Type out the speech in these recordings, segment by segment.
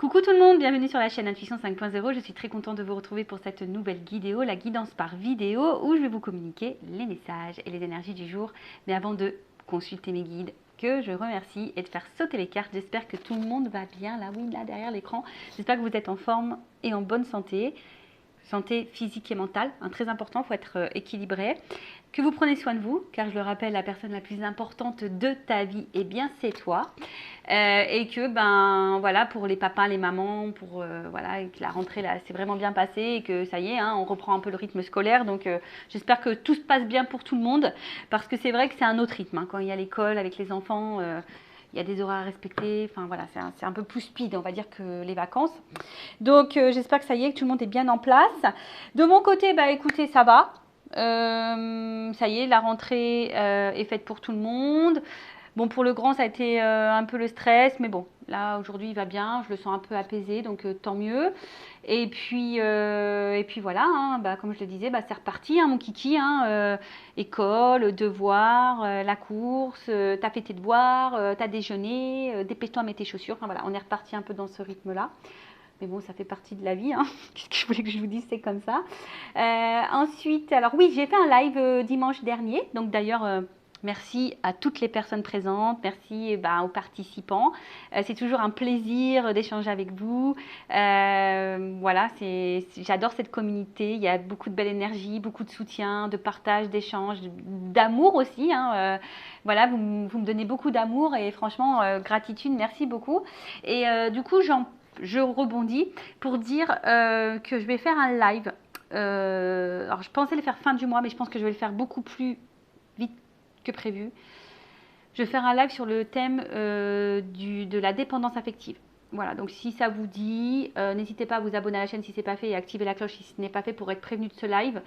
Coucou tout le monde, bienvenue sur la chaîne Intuition 5.0. Je suis très contente de vous retrouver pour cette nouvelle vidéo, la guidance par vidéo, où je vais vous communiquer les messages et les énergies du jour. Mais avant de consulter mes guides, que je remercie et de faire sauter les cartes, j'espère que tout le monde va bien, là oui, là derrière l'écran. J'espère que vous êtes en forme et en bonne santé. Santé physique et mentale, très important, il faut être équilibré. Que vous prenez soin de vous, car je le rappelle, la personne la plus importante de ta vie, eh bien c'est toi. Et que ben voilà, pour les papas, les mamans, pour voilà, que la rentrée là c'est vraiment bien passé et que ça y est, on reprend un peu le rythme scolaire. Donc j'espère que tout se passe bien pour tout le monde, parce que c'est vrai que c'est un autre rythme quand il y a l'école avec les enfants. Il y a des horaires à respecter, enfin voilà, c'est un peu plus speed, on va dire, que les vacances. Donc j'espère que ça y est, que tout le monde est bien en place. De mon côté, bah écoutez, ça va. Ça y est, la rentrée est faite pour tout le monde. Bon, pour le grand, ça a été un peu le stress, mais bon, là aujourd'hui il va bien, je le sens un peu apaisé, donc tant mieux. Et puis voilà, comme je le disais, c'est reparti, mon kiki, école, devoir, la course, t'as fait tes devoirs, t'as déjeuné, dépêche-toi, mets tes chaussures. Enfin voilà, on est reparti un peu dans ce rythme-là. Mais bon, ça fait partie de la vie. Qu'est-ce que je voulais que je vous dise, c'est comme ça. Ensuite, alors oui, j'ai fait un live dimanche dernier. Donc d'ailleurs, merci à toutes les personnes présentes. Merci aux participants. C'est toujours un plaisir d'échanger avec vous. Voilà, j'adore cette communauté. Il y a beaucoup de belle énergie, beaucoup de soutien, de partage, d'échange, d'amour aussi. Voilà, vous me donnez beaucoup d'amour et franchement, gratitude, merci beaucoup. Et du coup, je rebondis pour dire que je vais faire un live. Alors, je pensais le faire fin du mois, mais je pense que je vais le faire beaucoup plus vite que prévu. Je vais faire un live sur le thème de la dépendance affective. Voilà, donc si ça vous dit, n'hésitez pas à vous abonner à la chaîne si ce n'est pas fait et activer la cloche si ce n'est pas fait pour être prévenu de ce live.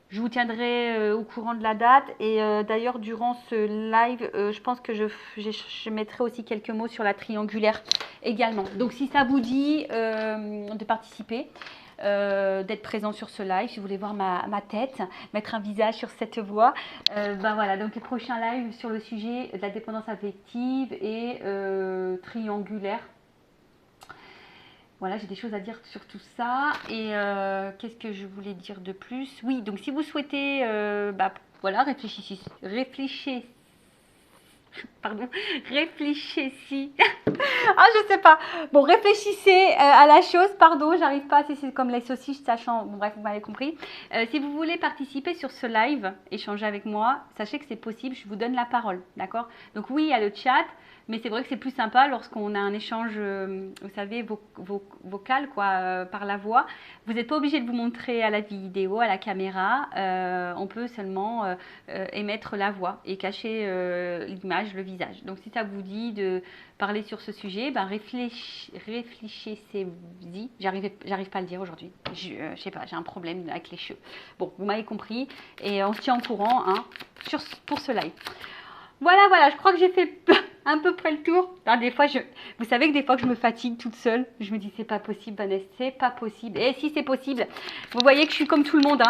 Je vous tiendrai au courant de la date et d'ailleurs durant ce live, je pense que je mettrai aussi quelques mots sur la triangulaire également. Donc si ça vous dit de participer, d'être présent sur ce live, si vous voulez voir ma tête, mettre un visage sur cette voix, voilà, donc le prochain live sur le sujet de la dépendance affective et triangulaire. Voilà, j'ai des choses à dire sur tout ça. Et qu'est-ce que je voulais dire de plus? Oui, donc si vous souhaitez, voilà, réfléchissez. Pardon, réfléchissez. Ah, je sais pas. Bon, réfléchissez à la chose. Pardon, j'arrive pas. C'est comme les saucisses, sachant. Bon, bref, vous m'avez compris. Si vous voulez participer sur ce live, échanger avec moi, sachez que c'est possible. Je vous donne la parole, d'accord? Donc oui, il y a le chat. Mais c'est vrai que c'est plus sympa lorsqu'on a un échange, vous savez, vocal, quoi, par la voix. Vous n'êtes pas obligé de vous montrer à la vidéo, à la caméra. On peut seulement émettre la voix et cacher l'image, le visage. Donc si ça vous dit de parler sur ce sujet, réfléchissez-y. J'arrive pas à le dire aujourd'hui. Je sais pas, j'ai un problème avec les cheveux. Bon, vous m'avez compris. Et on se tient au courant pour ce live. Voilà, je crois que j'ai fait à peu près le tour. Alors, des fois, vous savez que des fois que je me fatigue toute seule, je me dis c'est pas possible, Vanessa, c'est pas possible. Et si c'est possible, vous voyez que je suis comme tout le monde.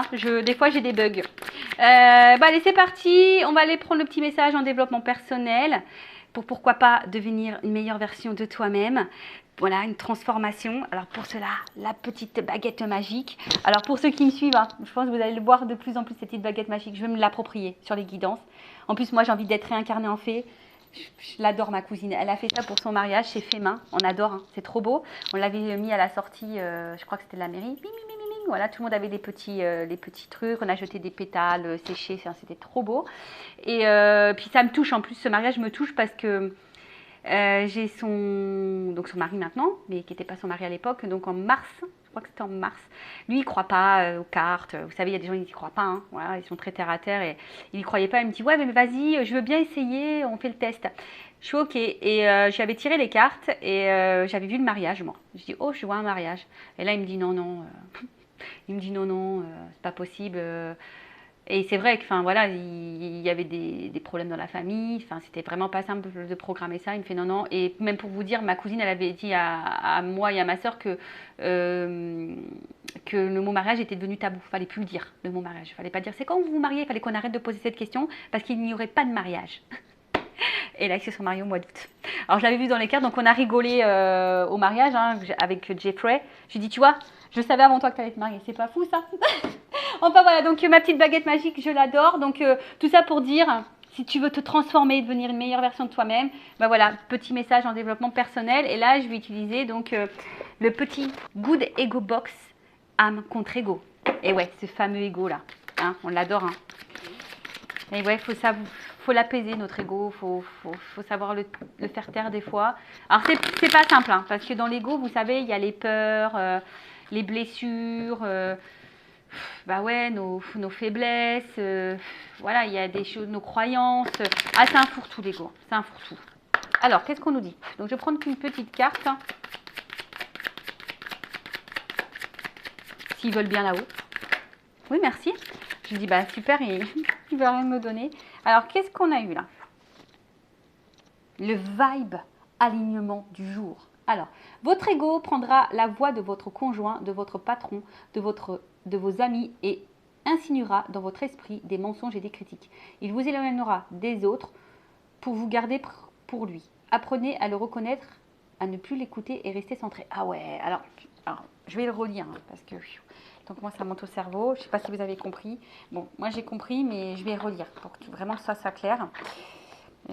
Des fois, j'ai des bugs. Allez, c'est parti. On va aller prendre le petit message en développement personnel pour pourquoi pas devenir une meilleure version de toi-même. Voilà, une transformation. Alors pour cela, la petite baguette magique. Alors pour ceux qui me suivent, je pense que vous allez le voir de plus en plus, cette petite baguette magique. Je vais me l'approprier sur les guidances. En plus, moi, j'ai envie d'être réincarnée en fée. Je l'adore, ma cousine. Elle a fait ça pour son mariage, c'est fait main. On adore, c'est trop beau. On l'avait mis à la sortie, je crois que c'était de la mairie. Voilà, tout le monde avait les petits trucs. On a jeté des pétales séchés, c'était trop beau. Et puis ça me touche, en plus, ce mariage me touche parce que j'ai son mari maintenant, mais qui n'était pas son mari à l'époque, donc en mars, je crois que c'était en mars. Lui, il ne croit pas aux cartes. Vous savez, il y a des gens qui n'y croient pas. Voilà, ils sont très terre à terre et il n'y croyait pas. Il me dit, ouais, mais vas-y, je veux bien essayer, on fait le test. Je suis OK. Et j'avais tiré les cartes et j'avais vu le mariage, moi. Je dis, oh, je vois un mariage. Et là, il me dit, non. Il me dit, non, c'est pas possible. Et c'est vrai que, voilà, il y avait des problèmes dans la famille. C'était vraiment pas simple de programmer ça. Il me fait non. Et même pour vous dire, ma cousine, elle avait dit à moi et à ma soeur que le mot mariage était devenu tabou. Fallait plus le dire, le mot mariage. Fallait pas dire c'est quand vous vous mariez. Fallait qu'on arrête de poser cette question parce qu'il n'y aurait pas de mariage. Et là, c'est sur Mario au mois d'août. Alors, je l'avais vu dans les cartes, donc on a rigolé au mariage hein, avec Jeffrey. J'ai dit, tu vois, je savais avant toi que tu allais te marier. C'est pas fou, ça? Enfin, voilà, donc ma petite baguette magique, je l'adore. Donc, tout ça pour dire, si tu veux te transformer, devenir une meilleure version de toi-même, ben voilà, petit message en développement personnel. Et là, je vais utiliser donc le petit Good Ego Box âme contre ego. Et ouais, ce fameux ego là, hein, on l'adore. Hein. Et ouais, faut l'apaiser notre ego, faut savoir le faire taire des fois. Alors c'est pas simple, hein, parce que dans l'ego, vous savez, il y a les peurs, les blessures, bah ouais, nos faiblesses, voilà, il y a des choses, nos croyances. Ah, c'est un fourre-tout l'ego, c'est un fourre-tout. Alors, qu'est-ce qu'on nous dit? Donc, je vais prendre une petite carte. S'ils veulent bien là-haut. Oui, merci. Je dis, bah super, il va rien me donner. Alors, qu'est-ce qu'on a eu là? Le vibe alignement du jour. Alors, votre ego prendra la voix de votre conjoint, de votre patron, de vos amis et insinuera dans votre esprit des mensonges et des critiques. Il vous éloignera des autres pour vous garder pour lui. Apprenez à le reconnaître, à ne plus l'écouter et rester centré. Ah ouais, alors je vais le relire hein, parce que donc moi ça monte au cerveau. Je ne sais pas si vous avez compris. Bon, moi j'ai compris, mais je vais relire pour que vraiment ça soit clair.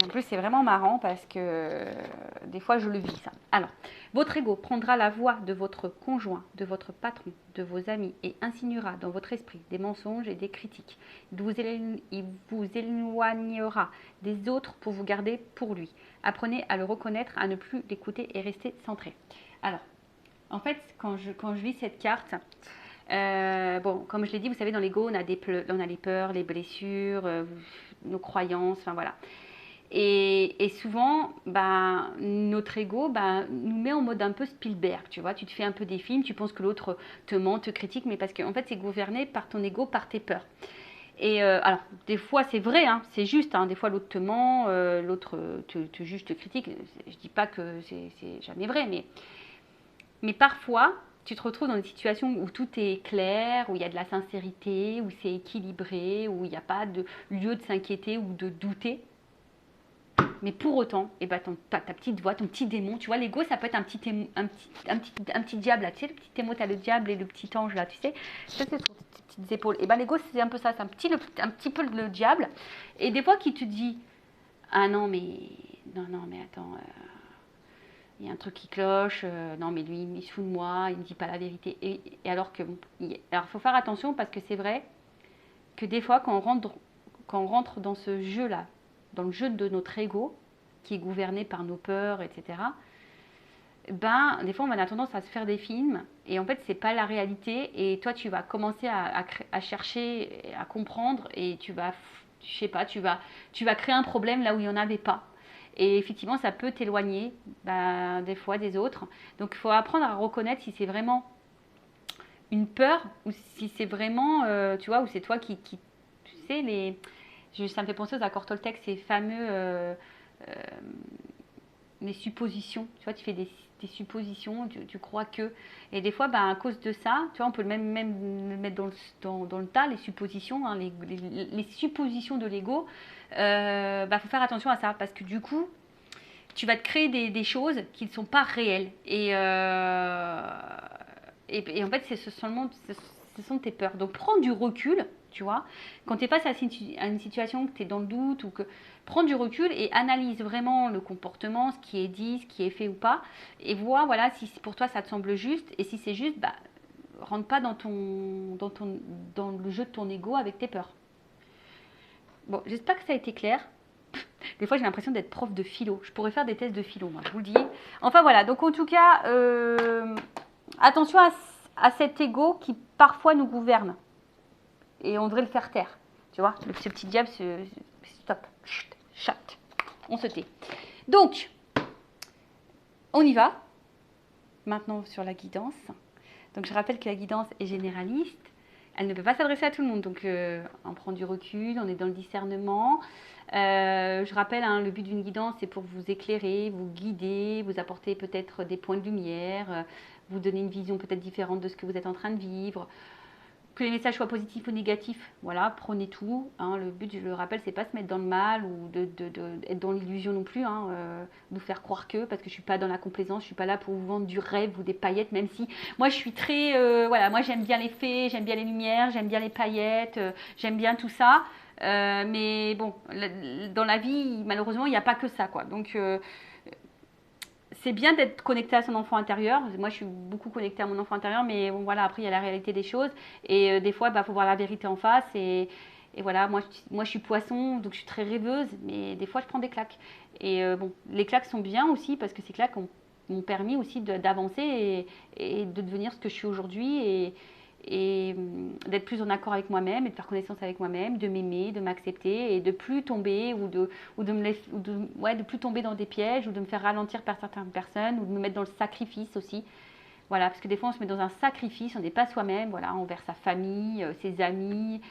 Et en plus, c'est vraiment marrant parce que des fois, je le vis, ça. Alors, votre ego prendra la voix de votre conjoint, de votre patron, de vos amis et insinuera dans votre esprit des mensonges et des critiques. Il vous éloignera des autres pour vous garder pour lui. Apprenez à le reconnaître, à ne plus l'écouter et rester centré. Alors, en fait, quand je lis cette carte, bon, comme je l'ai dit, vous savez, dans l'ego, on a les peurs, les blessures, nos croyances, enfin voilà. Et souvent, ben, notre ego nous met en mode un peu Spielberg, tu vois. Tu te fais un peu des films, tu penses que l'autre te ment, te critique, mais parce qu'en fait, c'est gouverné par ton ego, par tes peurs. Et alors, des fois, c'est vrai, hein, c'est juste. Hein, des fois, l'autre te ment, l'autre te juge, te critique. Je dis pas que c'est jamais vrai, mais parfois, tu te retrouves dans une situation où tout est clair, où il y a de la sincérité, où c'est équilibré, où il n'y a pas de lieu de s'inquiéter ou de douter. Mais pour autant, eh ben, ta petite voix, ton petit démon, tu vois, l'ego, ça peut être un petit diable, là, tu sais, le petit émo, tu as le diable et le petit ange, là, tu sais, ça, c'est sur tes petites épaules. Et ben, l'ego, c'est un peu ça, c'est un petit peu le diable. Et des fois, qui te dit, ah non, mais attends, il y a un truc qui cloche, non, mais lui, il se fout de moi, il ne dit pas la vérité. Et alors que, alors, il faut faire attention parce que c'est vrai que des fois, quand on rentre dans ce jeu-là, dans le jeu de notre ego, qui est gouverné par nos peurs, etc., ben, des fois, on a tendance à se faire des films, et en fait, c'est pas la réalité, et toi, tu vas commencer à chercher, à comprendre, et tu vas, je sais pas, tu vas créer un problème là où il n'y en avait pas. Et effectivement, ça peut t'éloigner, ben, des fois, des autres. Donc, il faut apprendre à reconnaître si c'est vraiment une peur, ou si c'est vraiment, tu vois, ou c'est toi qui tu sais, ça me fait penser aux accords Toltec, ces fameux les suppositions. Tu vois, tu fais des suppositions, tu crois que. Et des fois, ben, à cause de ça, tu vois, on peut même le mettre dans le tas, les suppositions, hein, les suppositions de l'ego. Ben, faut faire attention à ça parce que du coup, tu vas te créer des choses qui ne sont pas réelles. Et en fait, ce sont tes peurs. Donc, prends du recul, tu vois. Quand tu es face à une situation, que tu es dans le doute, ou que prends du recul et analyse vraiment le comportement, ce qui est dit, ce qui est fait ou pas. Et vois, voilà, si pour toi, ça te semble juste. Et si c'est juste, bah, rentre pas dans le jeu de ton ego avec tes peurs. Bon, j'espère que ça a été clair. Des fois, j'ai l'impression d'être prof de philo. Je pourrais faire des tests de philo, moi, je vous le dis. Enfin, voilà. Donc, en tout cas, attention à cet ego qui, parfois, nous gouverne. Et on devrait le faire taire. Tu vois, ce petit diable, stop. Chut, chat. On se tait. Donc, on y va. Maintenant, sur la guidance. Donc, je rappelle que la guidance est généraliste. Elle ne peut pas s'adresser à tout le monde. Donc, on prend du recul, on est dans le discernement. Je rappelle, hein, le but d'une guidance, c'est pour vous éclairer, vous guider, vous apporter peut-être des points de lumière, vous donner une vision peut-être différente de ce que vous êtes en train de vivre. Que les messages soient positifs ou négatifs, voilà, prenez tout. Hein, le but, je le rappelle, c'est pas se mettre dans le mal ou être dans l'illusion non plus, hein, nous faire croire que, parce que je suis pas dans la complaisance, je suis pas là pour vous vendre du rêve ou des paillettes, même si moi je suis très, voilà, moi j'aime bien les fées, j'aime bien les lumières, j'aime bien les paillettes, j'aime bien tout ça. Mais bon, dans la vie, malheureusement, il n'y a pas que ça, quoi. Donc c'est bien d'être connecté à son enfant intérieur. Moi, je suis beaucoup connectée à mon enfant intérieur, mais bon, voilà, après, il y a la réalité des choses. Et des fois, il faut voir la vérité en face. Et voilà, moi, je suis poisson, donc je suis très rêveuse, mais des fois, je prends des claques. Et bon, les claques sont bien aussi, parce que ces claques m'ont permis aussi d'avancer et de devenir ce que je suis aujourd'hui. Et d'être plus en accord avec moi-même et de faire connaissance avec moi-même, de m'aimer, de m'accepter et de plus tomber de plus tomber dans des pièges ou de me faire ralentir par certaines personnes ou de me mettre dans le sacrifice aussi. Voilà, parce que des fois on se met dans un sacrifice, on n'est pas soi-même, voilà, envers sa famille, ses amis,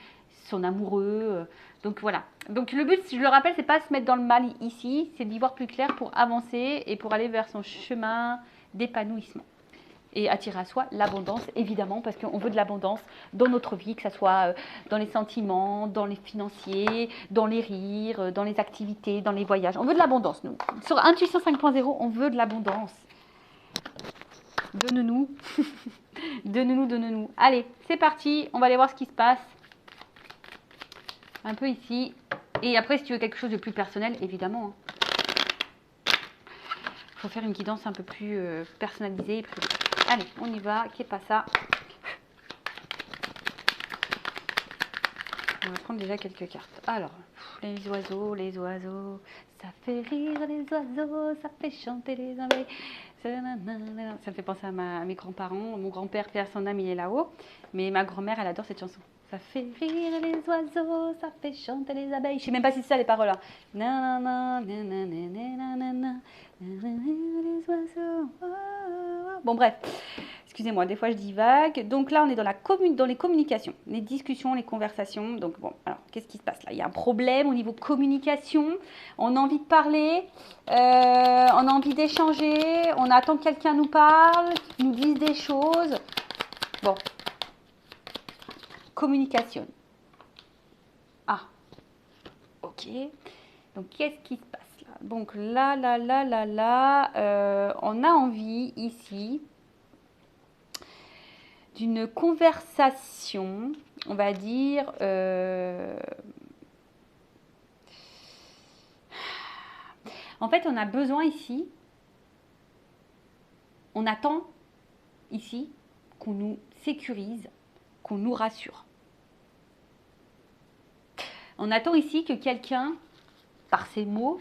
son amoureux. Donc voilà. Donc le but, je le rappelle, c'est pas se mettre dans le mal ici, c'est d'y voir plus clair pour avancer et pour aller vers son chemin d'épanouissement. Et attirer à soi l'abondance, évidemment, parce qu'on veut de l'abondance dans notre vie, que ce soit dans les sentiments, dans les financiers, dans les rires, dans les activités, dans les voyages. On veut de l'abondance, nous. Sur Intuition 5.0, on veut de l'abondance. Donne-nous. Donne-nous, donne-nous. Allez, c'est parti. On va aller voir ce qui se passe. Un peu ici. Et après, si tu veux quelque chose de plus personnel, évidemment. Il faut faire une guidance un peu plus personnalisée. Allez, on y va. Qu'est pas ça? On va prendre déjà quelques cartes. Alors, les oiseaux, ça fait rire les oiseaux, ça fait chanter les abeilles. Ça me fait penser à mes grands-parents. Mon grand-père, père son âme, il est là-haut. Mais ma grand-mère, elle adore cette chanson. Ça fait rire les oiseaux, ça fait chanter les abeilles. Je sais même pas si c'est ça les paroles. Hein. Les oiseaux. Bon bref, excusez-moi, des fois je divague. Donc là, on est dans les communications, les discussions, les conversations. Donc bon, alors qu'est-ce qui se passe là? Il y a un problème au niveau communication. On a envie de parler, on a envie d'échanger, on attend que quelqu'un nous parle, nous dise des choses. Bon, communication. Ah, ok. Donc qu'est-ce qui se passe là? Donc là, on a envie ici d'une conversation, on va dire, en fait, on a besoin ici, on attend ici qu'on nous sécurise, qu'on nous rassure. On attend ici que quelqu'un, par ses mots,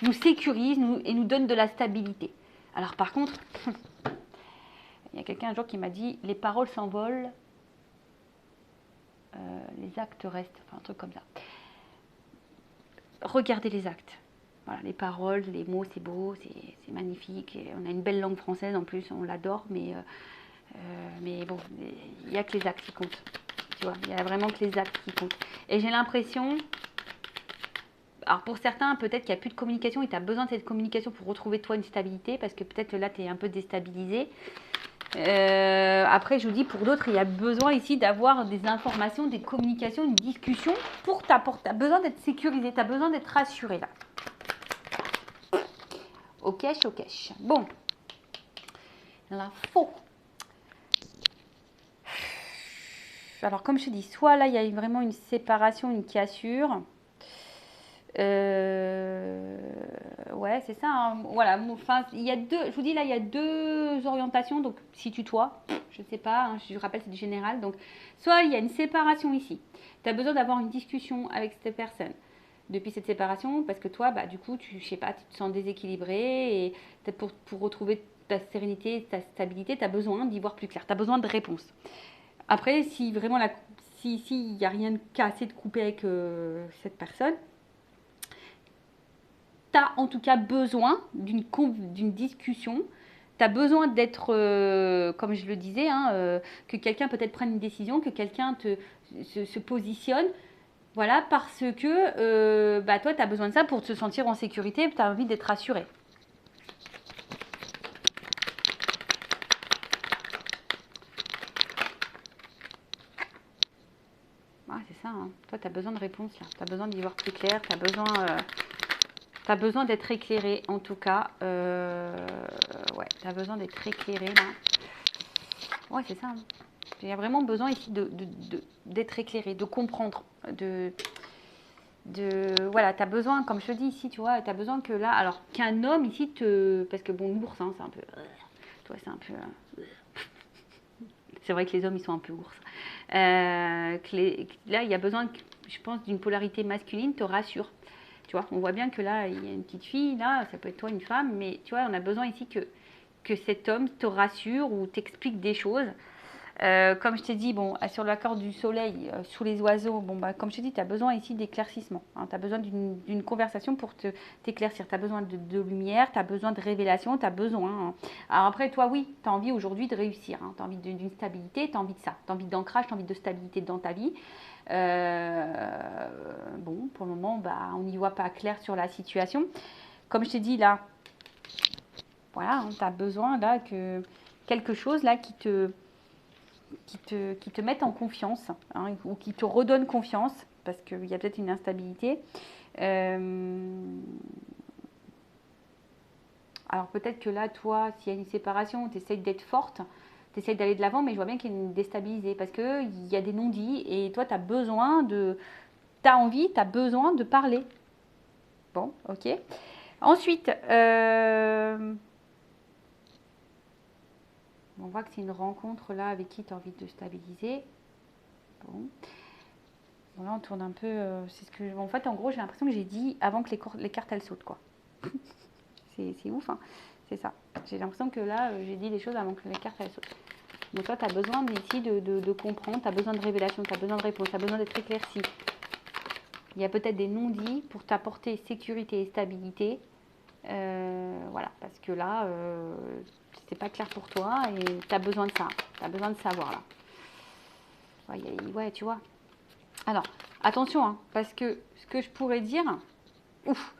nous sécurise et nous donne de la stabilité. Alors par contre, il y a quelqu'un un jour qui m'a dit, les paroles s'envolent, les actes restent, enfin un truc comme ça. Regardez les actes. Voilà, les paroles, les mots, c'est beau, c'est magnifique. Et on a une belle langue française en plus, on l'adore, mais bon, il n'y a que les actes qui comptent. Tu vois, il n'y a vraiment que les actes qui comptent. Et j'ai l'impression, alors pour certains, peut-être qu'il n'y a plus de communication et tu as besoin de cette communication pour retrouver toi une stabilité, parce que peut-être là, tu es un peu déstabilisé. Après, je vous dis, pour d'autres, il y a besoin ici d'avoir des informations, des communications, une discussion pour t'apporter. Tu as besoin d'être sécurisé, tu as besoin d'être rassuré là. Ok. Bon. L'info. Alors, comme je te dis, soit là, il y a vraiment une séparation, une cassure. Ouais, c'est ça. Hein. Voilà. Enfin, il y a deux. Je vous dis là, il y a deux orientations. Donc, si toi, je ne sais pas. Hein, je vous rappelle, c'est du général. Donc, soit il y a une séparation ici. Tu as besoin d'avoir une discussion avec cette personne depuis cette séparation, parce que toi, bah, du coup, je sais pas, tu te sens déséquilibré et pour retrouver ta sérénité, ta stabilité, tu as besoin d'y voir plus clair. Tu as besoin de réponses. Après, si vraiment il n'y a rien de cassé, de coupé avec cette personne, tu as en tout cas besoin d'une discussion. Tu as besoin d'être, comme je le disais, hein, que quelqu'un peut-être prenne une décision, que quelqu'un se positionne. Voilà, parce que toi, tu as besoin de ça pour te sentir en sécurité, tu as envie d'être rassuré. fois, tu as besoin de réponse là. Tu as besoin d'y voir plus clair. Tu as besoin d'être éclairé, en tout cas. Ouais, tu as besoin d'être éclairé là. Ouais, c'est ça. Hein. Il y a vraiment besoin ici d'être éclairé, de comprendre, voilà, tu as besoin, comme je te dis ici, tu vois, tu as besoin que là, alors qu'un homme ici parce que bon, l'ours, hein, c'est un peu, toi, c'est un peu, c'est vrai que les hommes, ils sont un peu ours. Là, il y a besoin, je pense, d'une polarité masculine, te rassure. Tu vois, on voit bien que là, il y a une petite fille, là, ça peut être toi, une femme, mais tu vois, on a besoin ici que cet homme te rassure ou t'explique des choses. Comme je t'ai dit, bon, sur l'accord du soleil, sous les oiseaux, bon, bah, comme je t'ai dit, tu as besoin ici d'éclaircissement. Hein, tu as besoin d'une conversation pour t'éclaircir. Tu as besoin de lumière, tu as besoin de révélation, tu as besoin. Hein. Alors après, toi, oui, tu as envie aujourd'hui de réussir. Hein, tu as envie d'une stabilité, tu as envie de ça. Tu as envie d'ancrage, tu as envie de stabilité dans ta vie. Bon, pour le moment, bah, on n'y voit pas clair sur la situation. Comme je t'ai dit, là, voilà, hein, tu as besoin là que quelque chose là qui te mettent en confiance, hein, ou qui te redonnent confiance, parce qu'il y a peut-être une instabilité. Alors peut-être que là, toi, s'il y a une séparation, tu essayes d'être forte, tu essayes d'aller de l'avant, mais je vois bien qu'il y a une déstabilisée, parce qu'il y a des non-dits, et toi, tu as besoin tu as envie, tu as besoin de parler. Bon, ok. Ensuite, on voit que c'est une rencontre là avec qui tu as envie de stabiliser. Bon. Bon, là, on tourne un peu. C'est ce que. En fait, en gros, j'ai l'impression que j'ai dit avant que les cartes elles sautent, quoi. C'est ouf, hein. C'est ça. J'ai l'impression que là, j'ai dit les choses avant que les cartes elles sautent. Donc, toi, tu as besoin ici de comprendre, tu as besoin de révélation, tu as besoin de réponse, tu as besoin d'être éclairci. Il y a peut-être des non-dits pour t'apporter sécurité et stabilité. Voilà, parce que là, c'est pas clair pour toi et tu as besoin de ça. Tu as besoin de savoir là. Ouais, tu vois. Alors, attention, hein, parce que ce que je pourrais dire, ouf,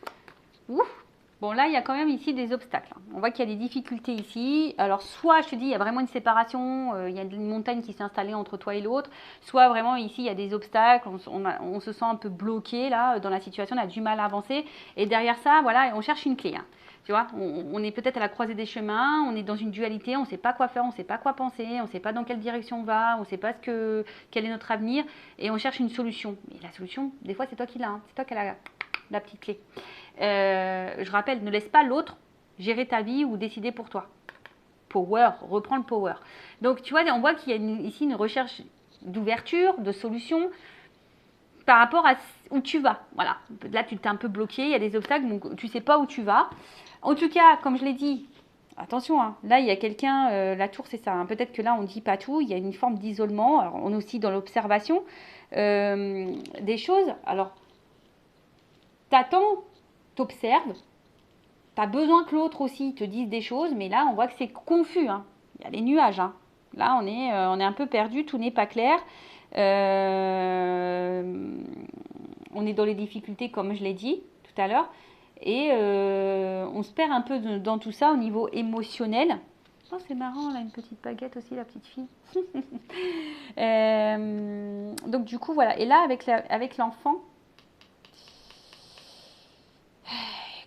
bon là, il y a quand même ici des obstacles. Hein. On voit qu'il y a des difficultés ici. Alors, soit, je te dis, il y a vraiment une séparation, il y a une montagne qui s'est installée entre toi et l'autre, soit vraiment ici, il y a des obstacles, on se sent un peu bloqué là, dans la situation, on a du mal à avancer. Et derrière ça, voilà, on cherche une clé. Hein. Tu vois, on est peut-être à la croisée des chemins, on est dans une dualité, on ne sait pas quoi faire, on ne sait pas quoi penser, on ne sait pas dans quelle direction on va, on ne sait pas quel est notre avenir, et on cherche une solution. Et la solution, des fois, c'est toi qui l'as, hein, c'est toi qui as la petite clé. Je rappelle, ne laisse pas l'autre gérer ta vie ou décider pour toi. Power, reprends le power. Donc, tu vois, on voit qu'il y a ici une recherche d'ouverture, de solution, par rapport à où tu vas. Voilà, là, tu t'es un peu bloqué, il y a des obstacles, donc tu ne sais pas où tu vas. En tout cas, comme je l'ai dit, attention, hein, là, il y a quelqu'un, la tour, c'est ça. Hein, peut-être que là, on ne dit pas tout, il y a une forme d'isolement. Alors, on est aussi dans l'observation des choses. Alors, t'attends, t'observes, t'as besoin que l'autre aussi te dise des choses, mais là, on voit que c'est confus. Hein. Il y a les nuages. Hein. Là, on est un peu perdu, tout n'est pas clair. On est dans les difficultés, comme je l'ai dit tout à l'heure. Et on se perd un peu dans tout ça au niveau émotionnel. Oh, c'est marrant, là, une petite baguette aussi, la petite fille. Donc, du coup, voilà. Et là, avec l'enfant,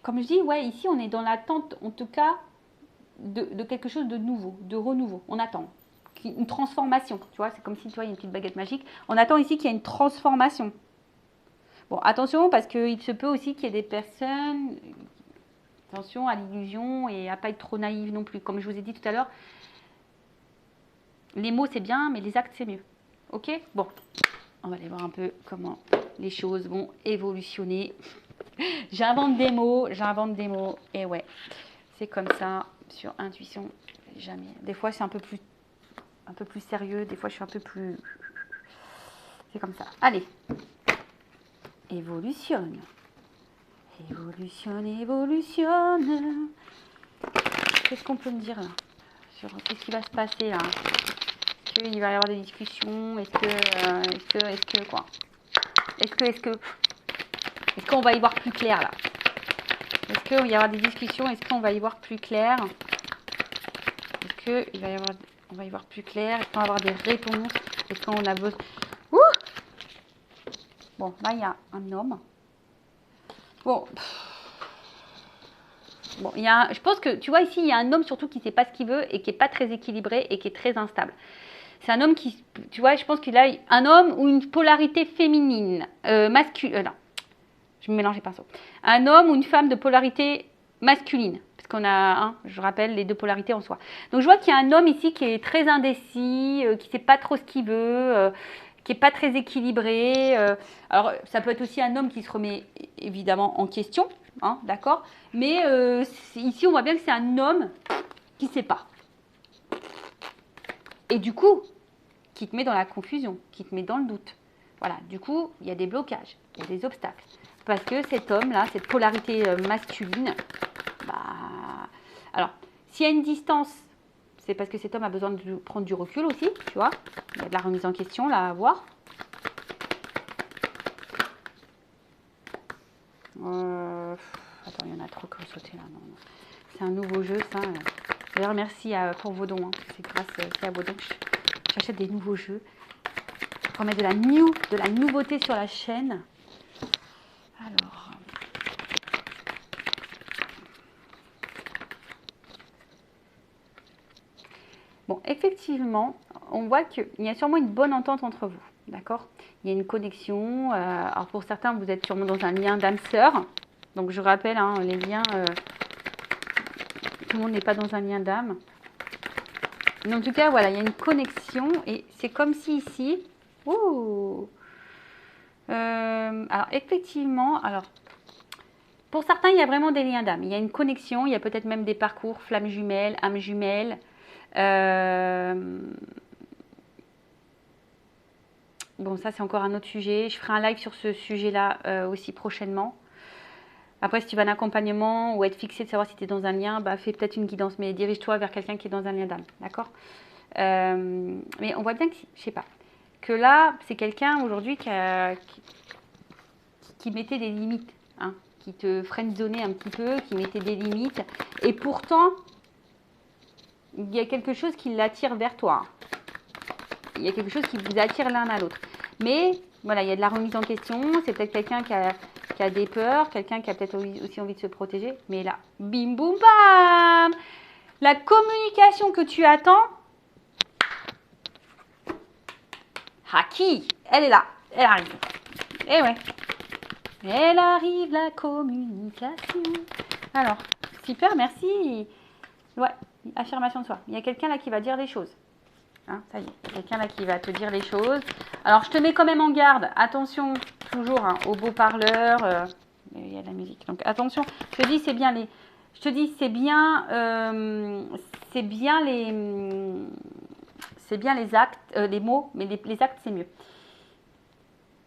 comme je dis, ouais, ici, on est dans l'attente, en tout cas, de quelque chose de nouveau, de renouveau. On attend. Une transformation, tu vois, c'est comme si, tu vois, il y a une petite baguette magique. On attend ici qu'il y ait une transformation. Bon, attention, parce qu'il se peut aussi qu'il y ait des personnes... Attention à l'illusion et à pas être trop naïve non plus. Comme je vous ai dit tout à l'heure, les mots c'est bien, mais les actes c'est mieux. Ok? Bon, on va aller voir un peu comment les choses vont évolutionner. J'invente des mots, et ouais, c'est comme ça, sur intuition, jamais. Des fois c'est un peu plus sérieux, des fois je suis un peu plus... C'est comme ça. Allez, évolutionne. Évolutionne. Qu'est-ce qu'on peut me dire là sur qu'est-ce qui va se passer là? Est-ce qu'il va y avoir des discussions? Est-ce qu'on va y voir plus clair là? Est-ce qu'il va y avoir des discussions? Est-ce qu'on va y voir plus clair? Est-ce qu'il va y avoir... On va y voir plus clair? Est-ce qu'on va avoir des réponses? Est-ce qu'on a besoin... Ouh! Bon, là, il y a un homme. Bon, bon, je pense que, tu vois, ici, il y a un homme surtout qui ne sait pas ce qu'il veut et qui n'est pas très équilibré et qui est très instable. C'est un homme qui, tu vois, je pense qu'il a un homme ou une polarité féminine, masculine, non, je me mélange les pinceaux. Un homme ou une femme de polarité masculine, parce qu'on a, je rappelle, les deux polarités en soi. Donc je vois qu'il y a un homme ici qui est très indécis, qui ne sait pas trop ce qu'il veut, qui n'est pas très équilibré. Alors ça peut être aussi un homme qui se remet évidemment en question, d'accord. Mais ici on voit bien que c'est un homme qui ne sait pas. Et du coup, qui te met dans la confusion, qui te met dans le doute. Voilà, du coup, il y a des blocages, il y a des obstacles. Parce que cet homme-là, cette polarité masculine, alors, s'il y a une distance, c'est parce que cet homme a besoin de prendre du recul aussi, tu vois. Il y a de la remise en question, là, à voir. Attends, il y en a trop qui ont sauté, là. Non. C'est un nouveau jeu, ça. D'ailleurs, merci pour vos dons. C'est grâce à vos dons que j'achète des nouveaux jeux. Pour mettre de la nouveauté sur la chaîne. Alors. Bon, effectivement, on voit qu'il y a sûrement une bonne entente entre vous. D'accord? Il y a une connexion. Alors, pour certains, vous êtes sûrement dans un lien d'âme-sœur. Donc, je rappelle, les liens, tout le monde n'est pas dans un lien d'âme. Mais en tout cas, voilà, il y a une connexion. Et c'est comme si ici... alors, effectivement, pour certains, il y a vraiment des liens d'âme. Il y a une connexion, il y a peut-être même des parcours, flammes jumelles, âmes jumelles. Bon, ça, c'est encore un autre sujet. Je ferai un live sur ce sujet-là aussi prochainement. Après, si tu vas en accompagnement ou être fixé de savoir si tu es dans un lien, fais peut-être une guidance, mais dirige-toi vers quelqu'un qui est dans un lien d'âme. D'accord? Mais on voit bien que, je sais pas, que là, c'est quelqu'un aujourd'hui qui mettait des limites, qui te friendzonnait un petit peu, qui mettait des limites. Et pourtant, il y a quelque chose qui l'attire vers toi. Il y a quelque chose qui vous attire l'un à l'autre. Mais voilà, il y a de la remise en question. C'est peut-être quelqu'un qui a des peurs, quelqu'un qui a peut-être aussi envie de se protéger. Mais là, bim boum bam, la communication que tu attends, Haki, elle est là, elle arrive. Eh ouais, elle arrive la communication. Alors, super, merci. Ouais, affirmation de soi. Il y a quelqu'un là qui va dire des choses. Ça y est, il y a quelqu'un là qui va te dire les choses. Alors, je te mets quand même en garde. Attention, toujours aux beaux parleurs. Il y a de la musique. Donc, attention. Je te dis, c'est bien les... Je te dis, c'est bien les actes, les mots, mais les actes, c'est mieux.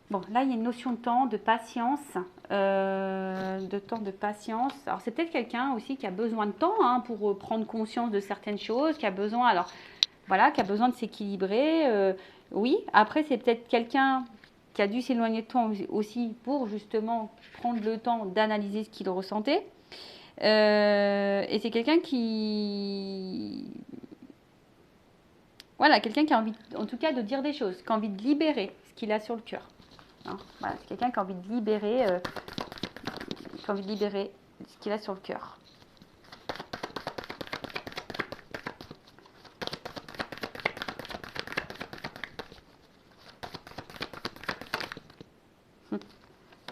Bon, là, il y a une notion de temps, de patience. De patience. Alors, c'est peut-être quelqu'un aussi qui a besoin de temps pour prendre conscience de certaines choses, qui a besoin... Alors, voilà, qui a besoin de s'équilibrer. Oui, après, c'est peut-être quelqu'un qui a dû s'éloigner de toi aussi pour justement prendre le temps d'analyser ce qu'il ressentait. Et c'est quelqu'un qui... Voilà, quelqu'un qui a envie, en tout cas, de dire des choses, qui a envie de libérer ce qu'il a sur le cœur. Voilà, c'est quelqu'un qui a envie de libérer, ce qu'il a sur le cœur.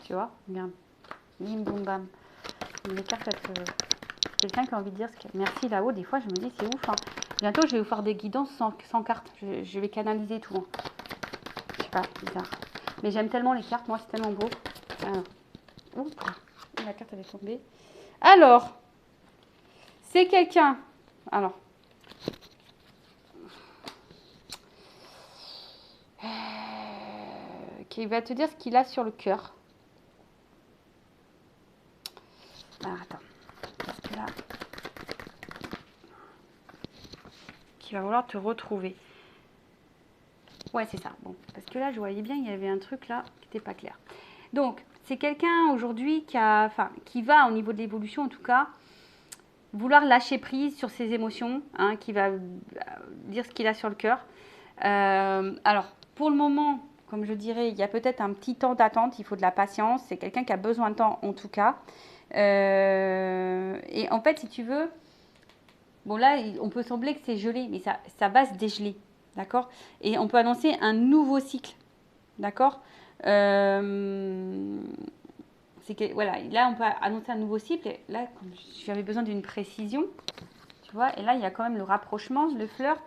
Tu vois, regarde, bim boum bam. Les cartes, quelqu'un qui a envie de dire ce que... Merci là-haut, des fois je me dis c'est ouf. Bientôt je vais vous faire des guidances sans cartes, je vais canaliser tout. Je sais pas, bizarre. Mais j'aime tellement les cartes, moi c'est tellement beau. Oups, la carte elle est tombée. Alors, c'est quelqu'un... Alors... qui va te dire ce qu'il a sur le cœur. Alors, attends. Parce que là... Qui va vouloir te retrouver. Ouais, c'est ça. Bon, parce que là, je voyais bien, il y avait un truc là qui n'était pas clair. Donc, c'est quelqu'un aujourd'hui qui va, au niveau de l'évolution en tout cas, vouloir lâcher prise sur ses émotions, qui va dire ce qu'il a sur le cœur. Alors, pour le moment, comme je dirais, il y a peut-être un petit temps d'attente, il faut de la patience. C'est quelqu'un qui a besoin de temps en tout cas. Et en fait, si tu veux, bon là, on peut sembler que c'est gelé, mais ça va se dégeler, d'accord? Et on peut annoncer un nouveau cycle, d'accord? C'est que, voilà, là, on peut annoncer un nouveau cycle. Et là, comme j'avais besoin d'une précision, tu vois, et là, il y a quand même le rapprochement, le flirt.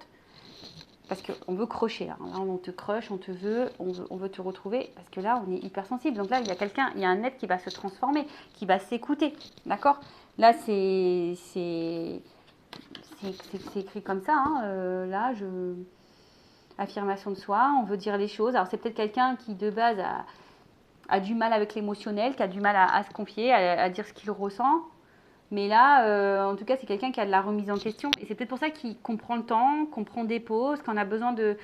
Parce qu'on veut crocher, là. Là, on te crush, on veut te retrouver, parce que là, on est hypersensible. Donc là, il y a quelqu'un, il y a un être qui va se transformer, qui va s'écouter, d'accord? Là, c'est écrit comme ça, hein. Affirmation de soi, on veut dire les choses. Alors, c'est peut-être quelqu'un qui, de base, a du mal avec l'émotionnel, qui a du mal à se confier, à dire ce qu'il ressent. Mais là, en tout cas, c'est quelqu'un qui a de la remise en question. Et c'est peut-être pour ça qu'il comprend le temps, qu'on prend des pauses, qu'on a besoin de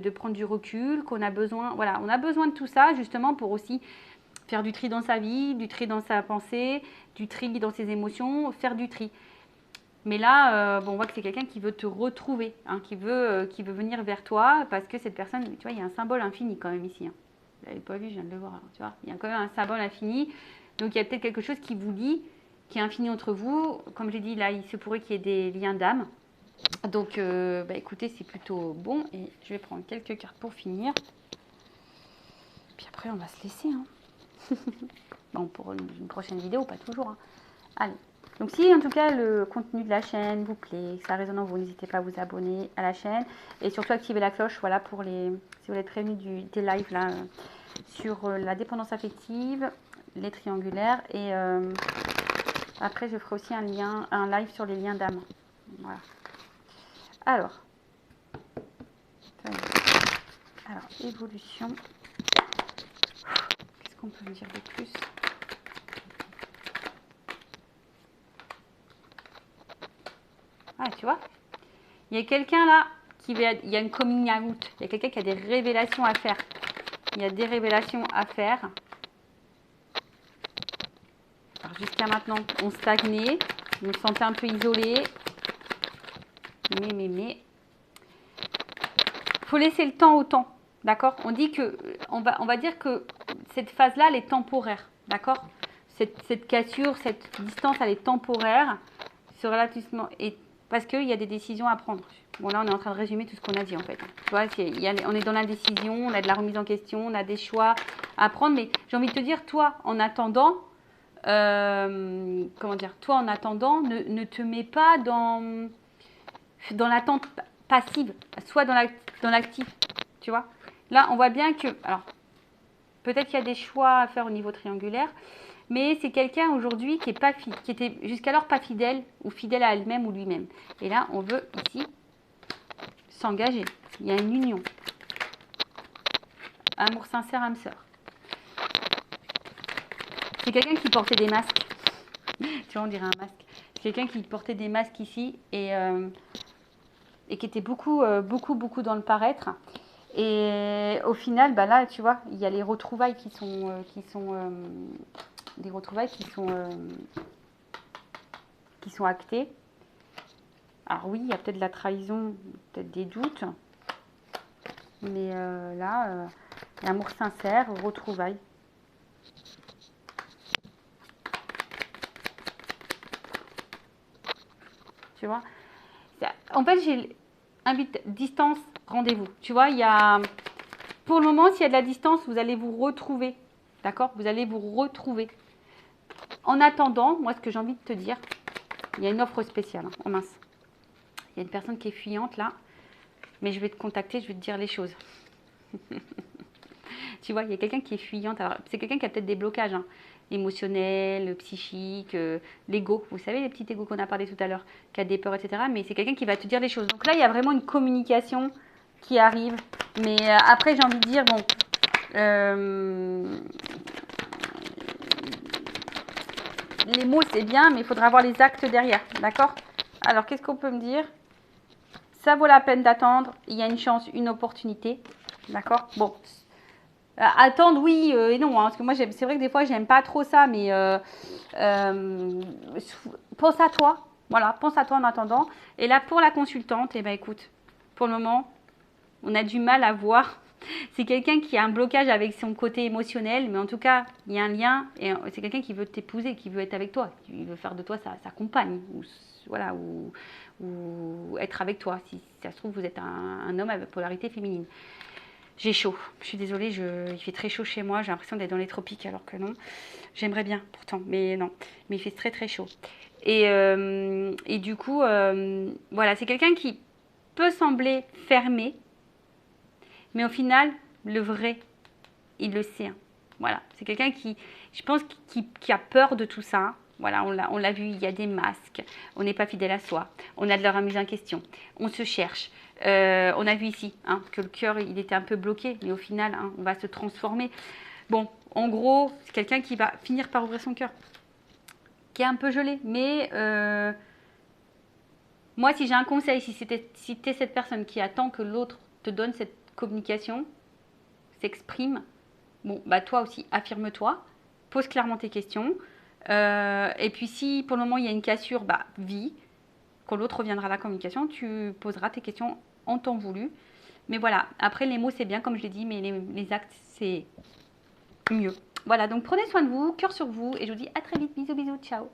prendre du recul, qu'on a besoin, voilà, on a besoin de tout ça justement pour aussi faire du tri dans sa vie, du tri dans sa pensée, du tri dans ses émotions, faire du tri. Mais là, bon, on voit que c'est quelqu'un qui veut te retrouver, hein, qui veut venir vers toi parce que cette personne, tu vois, il y a un symbole infini quand même ici. Hein. Vous l'avez pas vu, je viens de le voir, hein, tu vois. Il y a quand même un symbole infini. Donc il y a peut-être quelque chose qui vous lie, qui est infini entre vous. Comme j'ai dit, là, il se pourrait qu'il y ait des liens d'âme. Donc, écoutez, c'est plutôt bon. Et je vais prendre quelques cartes pour finir. Puis après, on va se laisser. Hein. Bon, pour une prochaine vidéo, pas toujours. Hein. Allez. Donc, si en tout cas le contenu de la chaîne vous plaît, que ça résonne en vous, n'hésitez pas à vous abonner à la chaîne. Et surtout, activer la cloche, voilà, pour les, si vous êtes prévenu des lives là, sur la dépendance affective, les triangulaires. Et après, je ferai aussi un live sur les liens d'âme. Voilà. Alors, évolution. Qu'est-ce qu'on peut me dire de plus? Ah, tu vois, il y a quelqu'un là il y a une coming out. Il y a quelqu'un qui a des révélations à faire. Il y a des révélations à faire. Alors, jusqu'à maintenant, on stagnait. On se sentait un peu isolé. Mais. Faut laisser le temps au temps. D'accord? On dit que, on va dire que cette phase-là, elle est temporaire. D'accord? Cette cassure, cette distance, elle est temporaire. Ce ralentissement est parce qu'il y a des décisions à prendre. Bon, là, on est en train de résumer tout ce qu'on a dit, en fait. Tu vois, on est dans l'indécision, on a de la remise en question, on a des choix à prendre. Mais j'ai envie de te dire, toi, en attendant, comment dire, toi, en attendant, ne te mets pas dans l'attente passive, soit dans l'actif, tu vois. Là, on voit bien que, alors, peut-être qu'il y a des choix à faire au niveau triangulaire, mais c'est quelqu'un aujourd'hui qui était jusqu'alors pas fidèle ou fidèle à elle-même ou lui-même. Et là, on veut ici s'engager. Il y a une union. Amour sincère, âme sœur. C'est quelqu'un qui portait des masques. Tu vois, on dirait un masque. C'est quelqu'un qui portait des masques ici et qui était beaucoup dans le paraître. Et au final, bah là, tu vois, il y a les retrouvailles qui sont des retrouvailles qui sont actées. Alors oui, il y a peut-être de la trahison, peut-être des doutes. Mais là, l'amour sincère, retrouvailles. Tu vois? En fait, j'ai distance, rendez-vous. Tu vois, il y a... Pour le moment, s'il y a de la distance, vous allez vous retrouver. D'accord? Vous allez vous retrouver. En attendant, moi, ce que j'ai envie de te dire, il y a une offre spéciale. Hein. Oh mince. Il y a une personne qui est fuyante là. Mais je vais te contacter, je vais te dire les choses. Tu vois, il y a quelqu'un qui est fuyante. Alors, c'est quelqu'un qui a peut-être des blocages hein, émotionnels, psychiques, l'ego. Vous savez, les petits égos qu'on a parlé tout à l'heure, qui a des peurs, etc. Mais c'est quelqu'un qui va te dire les choses. Donc là, il y a vraiment une communication qui arrive. Mais après, j'ai envie de dire, bon... les mots, c'est bien, mais il faudra avoir les actes derrière. D'accord? Alors, qu'est-ce qu'on peut me dire? Ça vaut la peine d'attendre. Il y a une chance, une opportunité. D'accord? Bon. Attendre, oui et non. Hein, parce que moi, c'est vrai que des fois, j'aime pas trop ça. Mais pense à toi. Voilà, pense à toi en attendant. Et là, pour la consultante, eh ben, écoute, pour le moment, on a du mal à voir C'est quelqu'un qui a un blocage avec son côté émotionnel, mais en tout cas, il y a un lien, et c'est quelqu'un qui veut t'épouser, qui veut être avec toi, qui veut faire de toi sa compagne, ou, voilà, ou être avec toi. Si ça se trouve, vous êtes un homme avec polarité féminine. J'ai chaud, je suis désolée, il fait très chaud chez moi, j'ai l'impression d'être dans les tropiques alors que non. J'aimerais bien pourtant, mais non, mais il fait très très chaud. Et du coup, voilà, c'est quelqu'un qui peut sembler fermé, mais au final, le vrai, il le sait. Hein. Voilà, c'est quelqu'un qui, je pense, qui a peur de tout ça. Voilà, on l'a vu, il y a des masques, on n'est pas fidèle à soi, on a de la remise en question, on se cherche. On a vu ici hein, que le cœur, il était un peu bloqué, mais au final, hein, on va se transformer. Bon, en gros, c'est quelqu'un qui va finir par ouvrir son cœur, qui est un peu gelé, mais moi, si j'ai un conseil, si t'es cette personne qui attend que l'autre te donne cette communication, s'exprime, bon, bah toi aussi, affirme-toi, pose clairement tes questions. Et puis si pour le moment il y a une cassure, bah vis. Quand l'autre reviendra à la communication, tu poseras tes questions en temps voulu. Mais voilà, après les mots c'est bien comme je l'ai dit, mais les actes c'est mieux. Voilà, donc prenez soin de vous, cœur sur vous, et je vous dis à très vite, bisous bisous, ciao.